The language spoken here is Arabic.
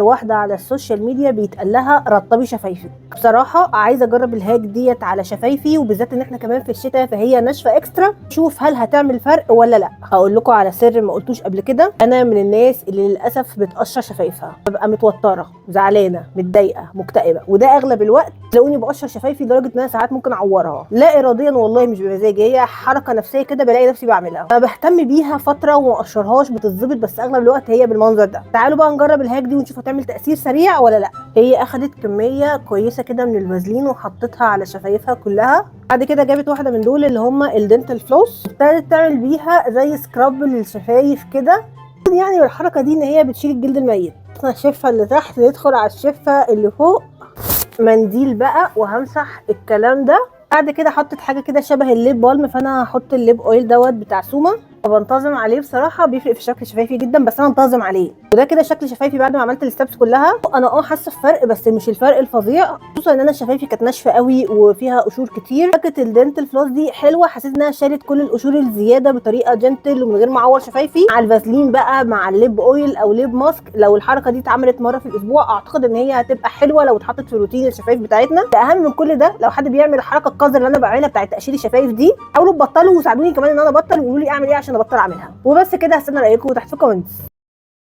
واحده على السوشيال ميديا بيتقال لها رطبي شفايفك. بصراحه عايزه اجرب الهاك ديت على شفايفي، وبالذات ان احنا كمان في الشتاء فهي ناشفه اكسترا، شوف هل هتعمل فرق ولا لا. هقول لكم على سر ما قلتوش قبل كده، انا من الناس اللي للاسف بتقشر شفايفها، ببقى متوتره زعلانه متضايقه مكتئبه، وده اغلب الوقت تلاقوني بقشر شفايفي لدرجه ان انا ساعات ممكن اعورها لا اراديا، والله مش بمزاجي، هي حركه نفسيه كده بلاقي نفسي بعملها، فبهتم بيها فتره وما اقشرهاش بتتظبط، بس اغلب الوقت هي بالمنظر ده. تعالوا بقى نجرب الهاك دي ونشوف هتعمل تاثير سريع ولا لا. هي اخدت كميه كويسه كده من الفازلين وحطتها على شفايفها كلها، بعد كده جابت واحده من دول اللي هم الدنتال فلوس، ابتدت تعمل بيها زي سكراب للشفايف كده. يعني الحركه دي ان هي بتشيل الجلد الميت، الشفه اللي تحت يدخل على الشفه اللي فوق. منديل بقى وهمسح الكلام ده. بعد كده حطت حاجه كده شبه الليب بالم، فانا هحط الليب اويل دوت بتاع سوما، وبنتظم عليه. بصراحه بيفرق في شكل شفايفي جدا، بس انا منتظم عليه. وده كده شكل شفايفي بعد ما عملت الستبس كلها. انا حاسه بفرق بس مش الفرق الفظيع، خصوصا ان انا شفايفي كانت ناشفه قوي وفيها قشور كتير. فكره الدنتال فلوس دي حلوه، حسيت انها شالت كل القشور الزياده بطريقه جنتل ومن غير ما اعور شفايفي. مع الفازلين بقى مع الليب اويل او ليب ماسك، لو الحركه دي اتعملت مره في الاسبوع اعتقد ان هي هتبقى حلوه لو اتحطت في روتين الشفايف بتاعتنا. الاهم من كل ده لو حد بيعمل الحركه القذره اللي انا بعملها بتاعت تقشير الشفايف دي، حاولوا تبطلوا وساعدوني كمان ان انا ابطل، وقولوا لي اعمل ايه عشان ابطل اعملها. وبس كده، هستنى رايكم تحت في الكومنتس.